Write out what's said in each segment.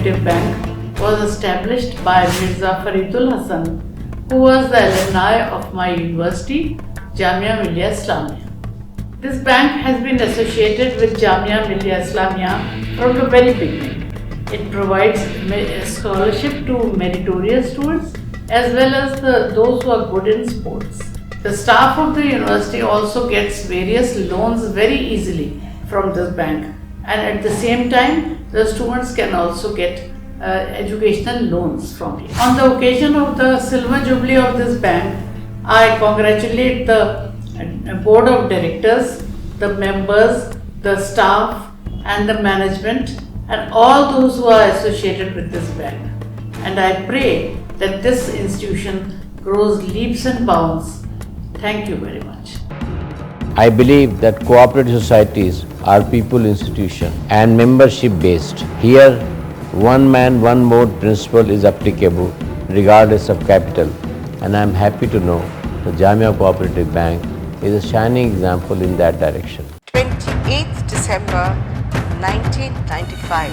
Cooperative Bank was established by Mirza Faridul Hasan, who was the alumni of my university, Jamia Millia Islamia. This bank has been associated with Jamia Millia Islamia from the very beginning. It provides scholarship to meritorious students as well as those who are good in sports. The staff of the university also gets various loans very easily from this bank, and at the same time the students can also get educational loans from here. On the occasion of the Silver Jubilee of this bank, I congratulate the board of directors, the members, the staff and the management and all those who are associated with this bank. And I pray that this institution grows leaps and bounds. Thank you very much. I believe that cooperative societies are people institution and membership based. Here, one man, one vote principle is applicable regardless of capital, and I am happy to know the Jamia Cooperative Bank is a shining example in that direction. 28th December 1995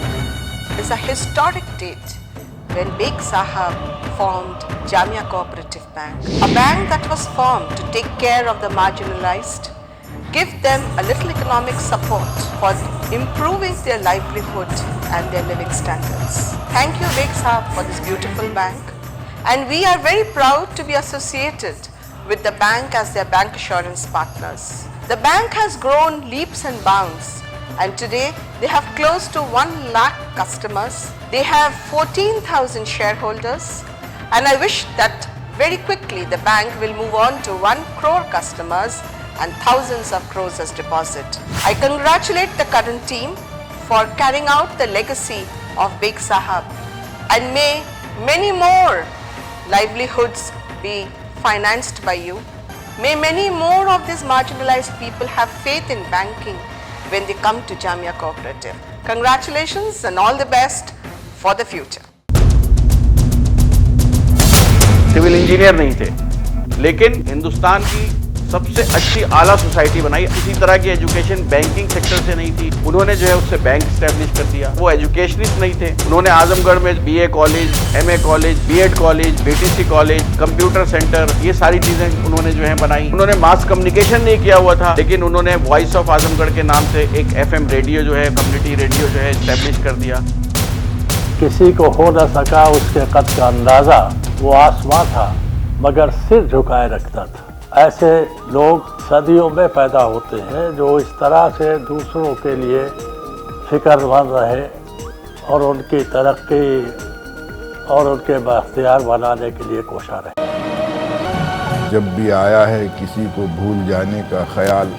is a historic date when Beg Sahab formed Jamia Cooperative Bank, a bank that was formed to take care of the marginalized, give them a little economic support for improving their livelihood and their living standards. Thank you, Beg Sahab, for this beautiful bank, and we are very proud to be associated with the bank as their bank assurance partners. The bank has grown leaps and bounds, and today they have close to 1 lakh customers. They have 14,000 shareholders, and I wish that very quickly the bank will move on to 1 crore customers and thousands of crores as deposit. I congratulate the current team for carrying out the legacy of Beg Sahab, and may many more livelihoods be financed by you. May many more of these marginalized people have faith in banking when they come to Jamia Cooperative. Congratulations and all the best for the future. Civil engineer नहीं थे, लेकिन हिंदुस्तान की सबसे अच्छी आला society बनाई। इसी तरह की एजुकेशन बैंकिंग सेक्टर से नहीं थी, उन्होंने जो है उससे बैंक स्टैब्लिश कर दिया। वो एजुकेशनिस्ट नहीं थे, उन्होंने आजमगढ़ में BA college, MA college, BEd college, BTC college, computer centre, ये सारी चीजें उन्होंने जो है बनाई। उन्होंने मास कम्युनिकेशन नहीं किया हुआ था, लेकिन उन्होंने वॉइस ऑफ आजमगढ़ के नाम से एक एफएम रेडियो जो है, कम्युनिटी रेडियो जो है स्टैब्लिश कर दिया। किसी को हो न सका उसके कद का अंदाजा, वो आसमां था मगर सिर झुकाए रखता था। ऐसे लोग सदियों में पैदा होते हैं जो इस तरह से दूसरों के लिए फिक्रमंद रहे और उनकी तरक्की और उनके बाख्तियार बनाने के लिए कोशा रहे। जब भी आया है किसी को भूल जाने का ख्याल,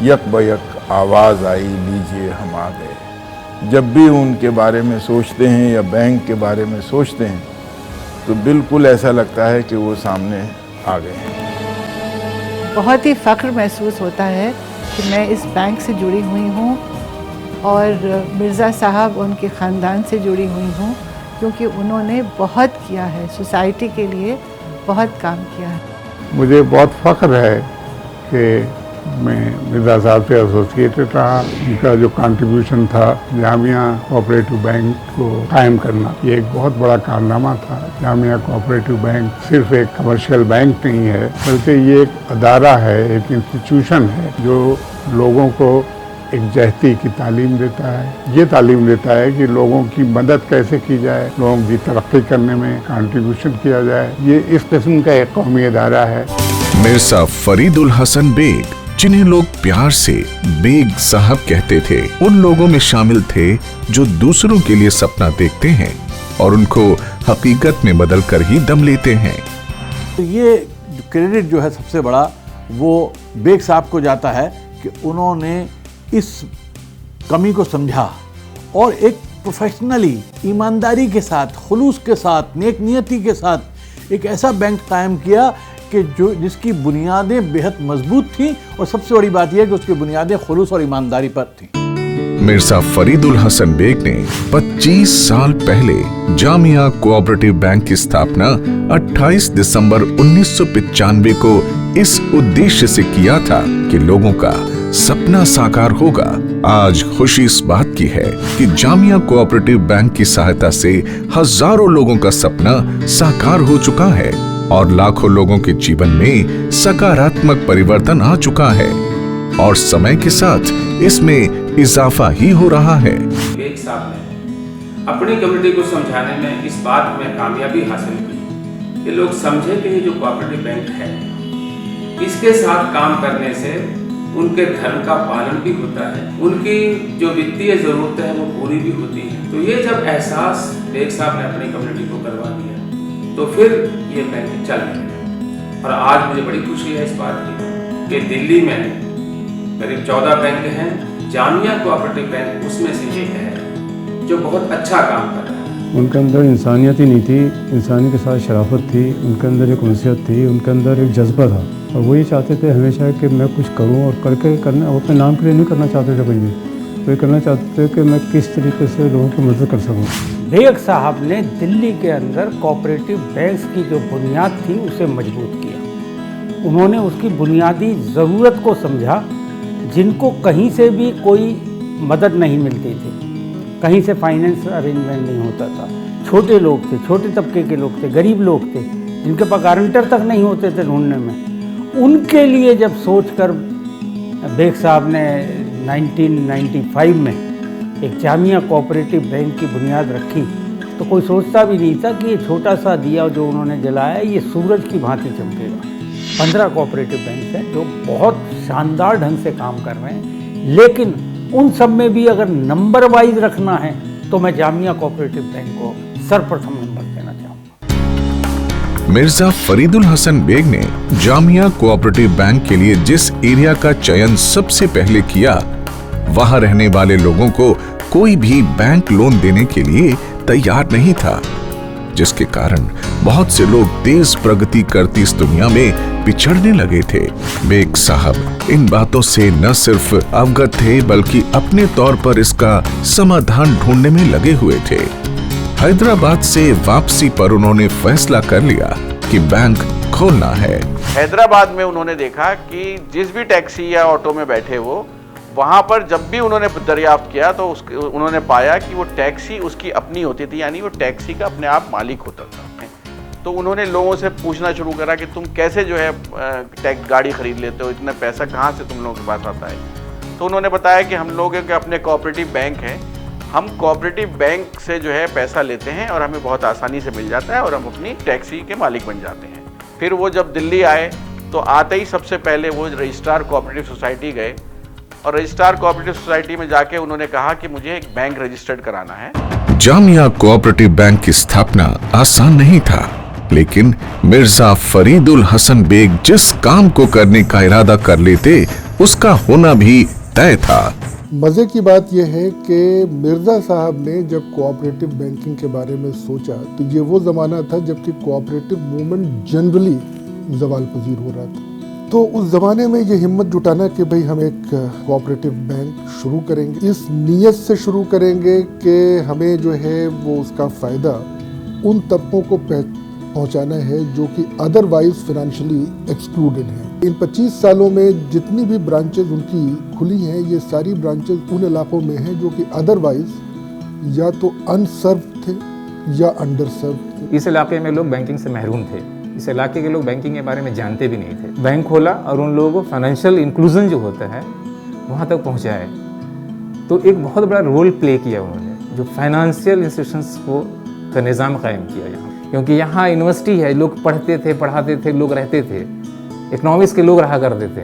यक बयक आवाज़ आई लीजिए हम आ गए। जब भी उनके बारे में सोचते हैं या बैंक के बारे में सोचते हैं तो बिल्कुल ऐसा लगता है कि वो सामने आ गए हैं। बहुत ही फ़ख्र महसूस होता है कि मैं इस बैंक से जुड़ी हुई हूँ और मिर्ज़ा साहब उनके ख़ानदान से जुड़ी हुई हूँ, क्योंकि उन्होंने बहुत किया है, सोसाइटी के लिए बहुत काम किया है। मुझे बहुत फ़ख्र है कि मैं मिर्ज़ा साहब से एसोसिएटेड रहा। उनका जो कंट्रीब्यूशन था जामिया कोऑपरेटिव बैंक को कायम करना, ये एक बहुत बड़ा कारनामा था। जामिया कोऑपरेटिव बैंक सिर्फ एक कमर्शियल बैंक नहीं है, बल्कि ये एक अदारा है, एक इंस्टीट्यूशन है जो लोगों को एक जहती की तालीम देता है। ये तालीम देता है कि लोगों की मदद कैसे की जाए, लोगों की तरक्की करने में कंट्रीब्यूशन किया जाए। ये इस किस्म का एक कौमी अदारा है। मिर्जा फरीदुल हसन बेग, जिन्हें लोग प्यार से बेग साहब कहते थे, उन लोगों में शामिल थे जो दूसरों के लिए सपना देखते हैं और उनको हकीकत में बदलकर ही दम लेते हैं। तो ये क्रेडिट जो है सबसे बड़ा वो बेग साहब को जाता है कि उन्होंने इस कमी को समझा और एक प्रोफेशनली, ईमानदारी के साथ, खुलूस के साथ, नेक नियति के साथ एक ऐसा बैंक कायम किया कि जिसकी बुनियादें बेहद मजबूत थीं, और सबसे बड़ी बात यह कि उसकी बुनियादें खुलूस और ईमानदारी पर थीं। मिर्जा फरीदुल हसन बेग ने 25 साल पहले जामिया कोऑपरेटिव बैंक की स्थापना 28 दिसंबर 1995 को इस उद्देश्य से किया था कि लोगों का सपना साकार होगा। आज खुशी इस बात की है कि जामिया कोऑपरेटिव बैंक की सहायता से हजारों लोगों का सपना साकार हो चुका है और लाखों लोगों के जीवन में सकारात्मक परिवर्तन आ चुका है और समय के साथ इसमें इजाफा ही हो रहा है। बेग साहब ने अपनी कम्युनिटी को समझाने में इस बात में कामयाबी हासिल की कि लोग समझे कि ये जो कोऑपरेटिव बैंक है इसके साथ काम करने से उनके धर्म का पालन भी होता है, उनकी जो वित्तीय जरूरतें हैं वो पूरी भी होती है। तो ये जब एहसास बेग साहब ने अपनी कम्युनिटी को करवा दिया तो फिर ये बैंक चल गया। और आज मुझे बड़ी खुशी है इस बात की कि दिल्ली में करीब 14 बैंक हैं, जामिया कोऑपरेटिव बैंक उसमें से एक है जो बहुत अच्छा काम कर रहा है। उनके अंदर इंसानियत ही नहीं थी, इंसानी के साथ शराफत थी, उनके अंदर एक उनसियत थी, उनके अंदर एक जज्बा था और वो ये चाहते थे हमेशा कि मैं कुछ करूं और करना वो अपने नाम के लिए नहीं करना चाहते थे कुछ भी, वो ये करना चाहते थे कि मैं किस तरीके से लोगों की मदद कर सकूं। बेग साहब ने दिल्ली के अंदर कोऑपरेटिव बैंक्स की जो बुनियाद थी उसे मजबूत किया। उन्होंने उसकी बुनियादी ज़रूरत को समझा, जिनको कहीं से भी कोई मदद नहीं मिलती थी, कहीं से फाइनेंस अरेंजमेंट नहीं होता था, छोटे लोग थे, छोटे तबके के लोग थे, गरीब लोग थे, जिनके पास गारंटर तक नहीं होते थे ढूंढने में। उनके लिए जब सोचकर बेग साहब ने 1995 में एक जामिया कोऑपरेटिव बैंक की बुनियाद रखी तो कोई सोचता भी नहीं था कि ये छोटा सा दिया जो उन्होंने जलाया ये सूरज की भांति चमकेगा। 15 कोऑपरेटिव बैंक हैं जो बहुत शानदार ढंग से काम कर रहे हैं, लेकिन उन सब में भी अगर नंबर वाइज रखना है तो मैं जामिया कोऑपरेटिव बैंक को सर्वप्रथम नंबर देना चाहूँगा। मिर्जा फरीदुल हसन बेग ने जामिया कोऑपरेटिव बैंक के लिए जिस एरिया का चयन सबसे पहले किया, वहां रहने वाले लोगों को कोई भी बैंक लोन देने के लिए तैयार नहीं था, जिसके कारण बहुत से लोग तेज प्रगति करती इस दुनिया में पिछड़ने लगे थे। बेग साहब इन बातों से न सिर्फ अवगत थे बल्कि अपने तौर पर इसका समाधान ढूंढने में लगे हुए थे। हैदराबाद से वापसी पर उन्होंने फैसला कर लिया कि बैंक खोलना है। हैदराबाद में उन्होंने देखा कि जिस भी टैक्सी या ऑटो में बैठे वो वहाँ पर जब भी उन्होंने दरियाफ्त किया तो उन्होंने पाया कि वो टैक्सी उसकी अपनी होती थी, यानी वो टैक्सी का अपने आप मालिक होता था। तो उन्होंने लोगों से पूछना शुरू करा कि तुम कैसे जो है गाड़ी खरीद लेते हो, इतना पैसा कहाँ से तुम लोगों के पास आता है। तो उन्होंने बताया कि हम लोग के अपने कोऑपरेटिव बैंक हैं, हम कोऑपरेटिव बैंक से जो है पैसा लेते हैं और हमें बहुत आसानी से मिल जाता है और हम अपनी टैक्सी के मालिक बन जाते हैं। फिर वो जब दिल्ली आए तो आते ही सबसे पहले वो रजिस्ट्रार कोऑपरेटिव सोसाइटी गए और रजिस्ट्रार कोऑपरेटिव सोसाइटी में जाके उन्होंने कहा कि मुझे एक बैंक रजिस्टर्ड कराना है। जामिया कोऑपरेटिव बैंक की स्थापना आसान नहीं था, लेकिन मिर्जा फरीदुल हसन बेग जिस काम को करने का इरादा कर लेते उसका होना भी तय था। मजे की बात यह है कि मिर्जा साहब ने जब कोऑपरेटिव बैंकिंग के बारे में सोचा तो ये वो जमाना था जबकि कोऑपरेटिव मूवमेंट जनरली ज़वाल पजीर हो रहा था। तो उस ज़माने में ये हिम्मत जुटाना कि भाई हम एक कोऑपरेटिव बैंक शुरू करेंगे, इस नीयत से शुरू करेंगे कि हमें जो है वो उसका फ़ायदा उन तबकों को पहुंचाना है जो कि अदरवाइज फाइनेंशियली एक्सक्लूडेड हैं। इन 25 सालों में जितनी भी ब्रांचेस उनकी खुली हैं, ये सारी ब्रांचेस उन इलाकों में हैं जो कि अदरवाइज या तो अनसर्व थे या अंडर सर्व थे। इस इलाके में लोग बैंकिंग से महरूम थे, इस इलाके के लोग बैंकिंग के बारे में जानते भी नहीं थे। बैंक खोला और उन लोगों को फाइनेंशियल इंक्लूजन जो होता है वहाँ तक पहुँचाए। तो एक बहुत बड़ा रोल प्ले किया उन्होंने, जो फाइनेंशियल इंस्टीट्यूशंस को का निज़ाम कायम किया यहाँ, क्योंकि यहाँ यूनिवर्सिटी है, लोग पढ़ते थे, पढ़ाते थे, लोग रहते थे, इकोनॉमिक्स के लोग रहा करते थे,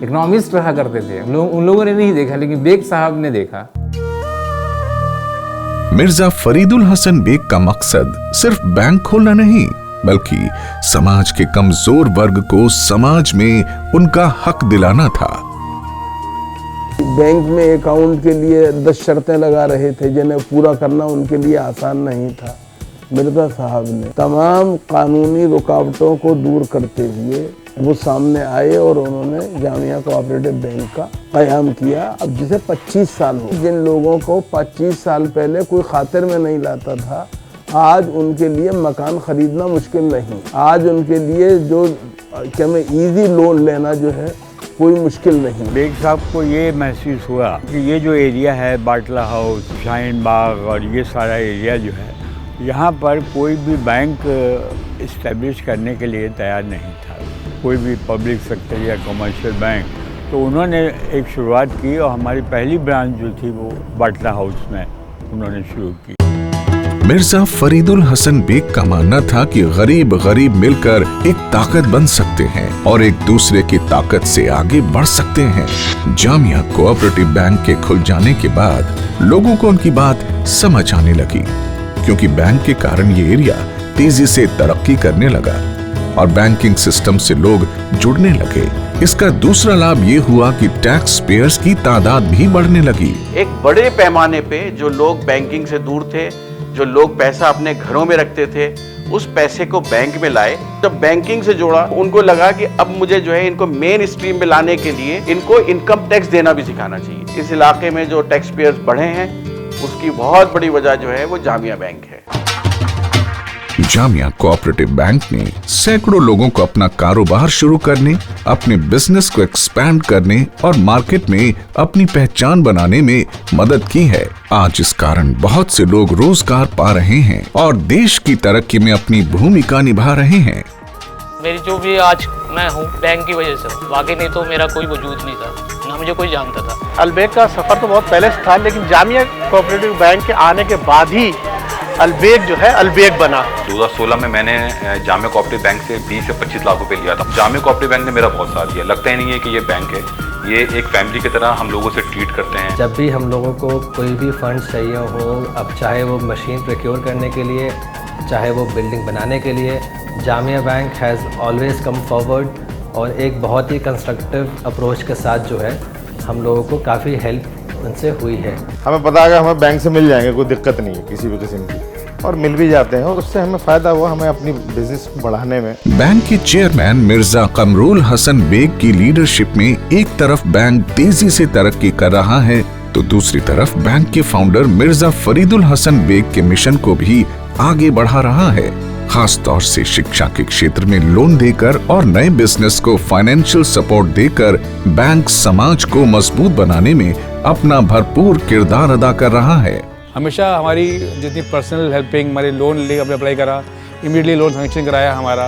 इकोनॉमिस्ट रहा करते थे। उन लोगों ने नहीं देखा, लेकिन बेग साहब ने देखा। मिर्जा फरीदुल हसन बेग का मकसद सिर्फ बैंक खोलना नहीं, बल्कि समाज के कमजोर वर्ग को समाज में उनका हक दिलाना था। बैंक में अकाउंट के लिए 10 शर्तें लगा रहे थे जिन्हें पूरा करना उनके लिए आसान नहीं था। मिर्जा साहब ने तमाम कानूनी रुकावटों को दूर करते हुए वो सामने आए और उन्होंने जामिया कोऑपरेटिव बैंक का क़याम किया। अब जिसे 25 साल हो, जिन लोगों को 25 साल पहले कोई खातिर में नहीं लाता था, आज उनके लिए मकान ख़रीदना मुश्किल नहीं। आज उनके लिए जो क्या में ईजी लोन लेना जो है कोई मुश्किल नहीं। बेग साहब को ये महसूस हुआ कि ये जो एरिया है बाटला हाउस, शाहीन बाग और ये सारा एरिया जो है, यहाँ पर कोई भी बैंक इस्टेब्लिश करने के लिए तैयार नहीं था, कोई भी पब्लिक सेक्टर या कमर्शियल बैंक। तो उन्होंने एक शुरुआत की और हमारी पहली ब्रांच जो थी वो बाटला हाउस में उन्होंने शुरू की। मिर्जा फरीदुल हसन बेग का मानना था कि गरीब गरीब मिलकर एक ताकत बन सकते हैं और एक दूसरे की ताकत से आगे बढ़ सकते हैं। जामिया कोऑपरेटिव बैंक के खुल जाने के बाद लोगों को उनकी बात समझ आने लगी, क्योंकि बैंक के कारण ये एरिया तेजी से तरक्की करने लगा और बैंकिंग सिस्टम से लोग जुड़ने लगे। इसका दूसरा लाभ ये हुआ कि टैक्स पेयर्स की तादाद भी बढ़ने लगी। एक बड़े पैमाने पे जो लोग बैंकिंग से दूर थे, जो लोग पैसा अपने घरों में रखते थे, उस पैसे को बैंक में लाए। जब बैंकिंग से जोड़ा, उनको लगा कि अब मुझे जो है इनको मेन स्ट्रीम में लाने के लिए इनको इनकम टैक्स देना भी सिखाना चाहिए। इस इलाके में जो टैक्स पेयर्स बढ़े हैं उसकी बहुत बड़ी वजह जो है वो जामिया बैंक है। जामिया कोऑपरेटिव बैंक ने सैकड़ों लोगों को अपना कारोबार शुरू करने, अपने बिजनेस को एक्सपैंड करने और मार्केट में अपनी पहचान बनाने में मदद की है। आज इस कारण बहुत से लोग रोजगार पा रहे हैं और देश की तरक्की में अपनी भूमिका निभा रहे हैं। मेरी जो भी आज मैं हूँ बैंक की वजह से, बाकी नहीं तो मेरा कोई वजूद नहीं था, ना मुझे कोई जानता था। अलबेग का सफर तो बहुत पहले से था, लेकिन जामिया कोऑपरेटिव बैंक के आने के बाद ही अलबेग जो है अलबेग बना। 2016 में मैंने जामिया कोऑपरेटिव बैंक से 20 से 25 लाख रुपए लिया था। जामिया कोऑपरेटिव बैंक ने मेरा बहुत साथ दिया। लगता ही नहीं है कि ये बैंक है, ये एक फैमिली की तरह हम लोगों से ट्रीट करते हैं। जब भी हम लोगों को कोई भी फंड चाहिए हो, अब चाहे वो मशीन प्रोक्योर करने के लिए, चाहे वो बिल्डिंग बनाने के लिए, Jamia bank has always come forward और एक बहुत ही कंस्ट्रक्टिव अप्रोच के साथ जो है हम लोगों को काफ़ी हेल्प उनसे हुई है। हमें पता है कि हमें बैंक से मिल जाएंगे, कोई दिक्कत नहीं है किसी भी किस्म की, और मिल भी जाते हैं और उससे हमें फायदा हुआ हमें अपनी बिजनेस बढ़ाने में। बैंक के चेयरमैन मिर्जा कमरुल हसन बेग की लीडरशिप में एक तरफ बैंक तेजी से तरक्की कर रहा है, तो दूसरी तरफ बैंक के फाउंडर मिर्जा फरीदुल हसन बेग के मिशन को भी आगे बढ़ा रहा है। खास तौर से शिक्षा के क्षेत्र में लोन देकर और नए बिजनेस को फाइनेंशियल सपोर्ट देकर बैंक समाज को मजबूत बनाने में अपना भरपूर किरदार अदा कर रहा है। हमेशा हमारी जितनी पर्सनल हेल्पिंग, हमारे लोन ले अपने अप्लाई करा, इमीडिएटली लोन सैंक्शन कराया हमारा,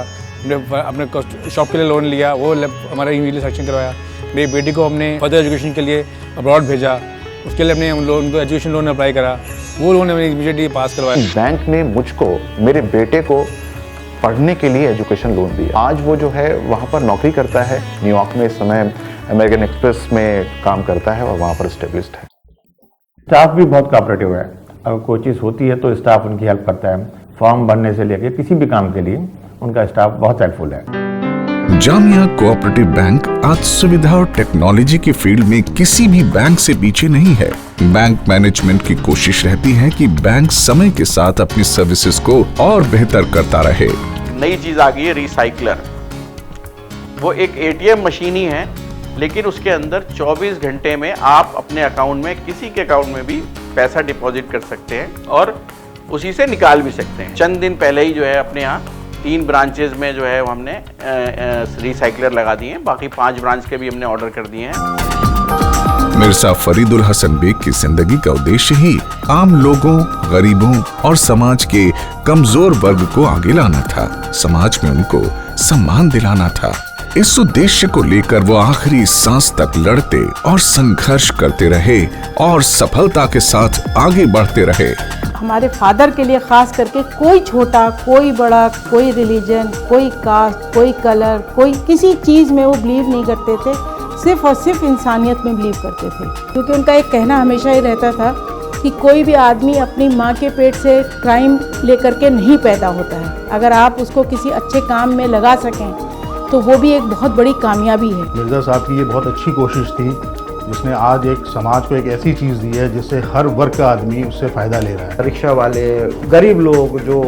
अपने शॉप के लिए लोन लिया, वो हमारा इमीडिएटली सैंक्शन करवाया। मेरी बेटी को हमने फर्दर एजुकेशन के लिए अब्रॉड भेजा, उसके लिए हमने लोन को एजुकेशन लोन अप्लाई करा, वो लोन हमने इमीडिएटली पास करवाया। बैंक ने मुझको, मेरे बेटे को पढ़ने के लिए एजुकेशन लोन दिया। आज वो जो है वहाँ पर नौकरी करता है, न्यूयॉर्क में इस समय अमेरिकन एक्सप्रेस में काम करता है और वहाँ पर एस्टेब्लिश्ड है। स्टाफ भी बहुत कोऑपरेटिव है। अगर कोई चीज़ होती है तो स्टाफ उनकी हेल्प करता है। फॉर्म भरने से लेकर किसी भी काम के लिए उनका स्टाफ बहुत हेल्पफुल है। जामिया कोऑपरेटिव बैंक आज सुविधा और टेक्नोलॉजी के फील्ड में किसी भी बैंक से पीछे नहीं है। बैंक मैनेजमेंट की कोशिश रहती है कि बैंक समय के साथ अपनी सर्विसेज को और बेहतर करता रहे। नई चीज आ गई है रिसाइकलर। वो एक एटीएम मशीन ही है, लेकिन उसके अंदर 24 घंटे में आप अपने अकाउंट में, किसी के अकाउंट में भी पैसा डिपॉजिट कर सकते हैं और उसी से निकाल भी सकते हैं। चंद दिन पहले ही जो है अपने यहाँ 3 ब्रांचेज में जो है हमने रिसाइकलर लगा दिए हैं, बाकी 5 ब्रांच के भी हमने ऑर्डर कर दिए हैं। मिर्जा फरीदुल हसन बेग की जिंदगी का उद्देश्य ही आम लोगों, गरीबों और समाज के कमजोर वर्ग को आगे लाना था, समाज में उनको सम्मान दिलाना था। इस उद्देश्य को लेकर वो आखिरी सांस तक लड़ते और संघर्ष करते रहे और सफलता के साथ आगे बढ़ते रहे। हमारे फादर के लिए खास करके कोई छोटा, कोई बड़ा, कोई रिलीजन, कोई कास्ट, कोई कलर, कोई किसी चीज़ में वो बिलीव नहीं करते थे, सिर्फ और सिर्फ इंसानियत में बिलीव करते थे। क्योंकि उनका एक कहना हमेशा ही रहता था कि कोई भी आदमी अपनी माँ के पेट से क्राइम लेकर के नहीं पैदा होता है। अगर आप उसको किसी अच्छे काम में लगा सकें तो वो भी एक बहुत बड़ी कामयाबी है। मिर्जा साहब की ये बहुत अच्छी कोशिश थी, जिसने आज एक समाज को एक ऐसी चीज़ दी है जिससे हर वर्ग का आदमी उससे फ़ायदा ले रहा है। रिक्शा वाले, गरीब लोग जो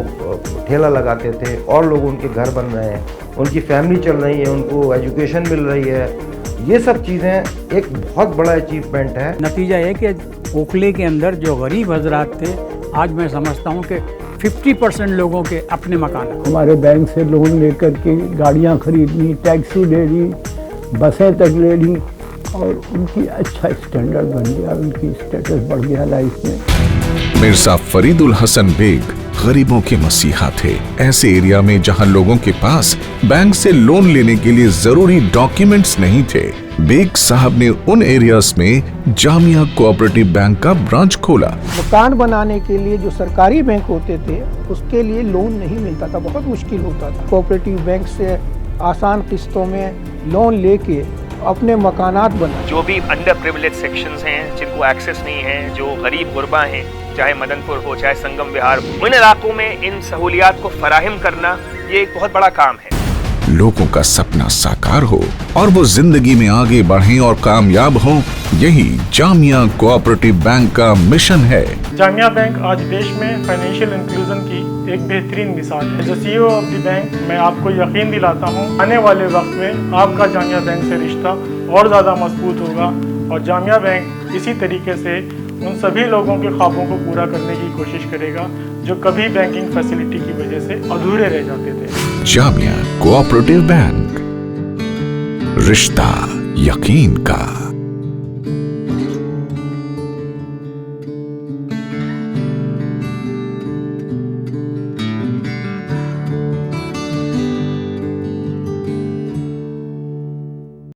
ठेला लगाते थे और लोग उनके घर बन रहे हैं, उनकी फैमिली चल रही है, उनको एजुकेशन मिल रही है, ये सब चीज़ें एक बहुत बड़ा अचीवमेंट है। नतीजा ये कि ओखले के अंदर जो गरीब हजरात थे, आज मैं समझता हूँ कि 50% लोगों के अपने मकान। हमारे बैंक से लोन लेकर के गाड़ियाँ खरीदनी, टैक्सी लेनी, बसें तक ले ली और उनकी अच्छा स्टैंडर्ड बन गया, उनकी स्टेटस बढ़ गया लाइफ में। मिर्जा फरीदुल हसन बेग गरीबों के मसीहा थे। ऐसे एरिया में जहां लोगों के पास बैंक से लोन लेने के लिए जरूरी डॉक्यूमेंट्स नहीं थे, बेग साहब ने उन एरियाज में जामिया कोऑपरेटिव बैंक का ब्रांच खोला। मकान बनाने के लिए जो सरकारी बैंक होते थे उसके लिए लोन नहीं मिलता था, बहुत मुश्किल होता था। कोऑपरेटिव बैंक से आसान किस्तों में लोन लेके अपने मकानात बना। जो भी अंडर प्रिविलेज सेक्शंस हैं, जिनको एक्सेस नहीं है, जो गरीब गुरबा हैं, चाहे मदनपुर हो चाहे संगम विहार, उन इलाकों में इन सहूलियात को फराहम करना ये एक बहुत बड़ा काम है। लोगों का सपना साकार हो और वो जिंदगी में आगे बढ़ें और कामयाब हों, यही जामिया कोऑपरेटिव बैंक का मिशन है। जामिया बैंक आज देश में फाइनेंशियल इंक्लूजन की एक बेहतरीन मिसाल है। As CEO of the bank मैं आपको यकीन दिलाता हूँ, आने वाले वक्त में आपका जामिया बैंक से रिश्ता और ज़्यादा मजबूत होगा और जामिया बैंक इसी तरीके से उन सभी लोगों के ख्वाबों को पूरा करने की कोशिश करेगा जो कभी बैंकिंग फैसिलिटी की वजह से अधूरे रह जाते थे। जामिया कोऑपरेटिव बैंक, रिश्ता यकीन का।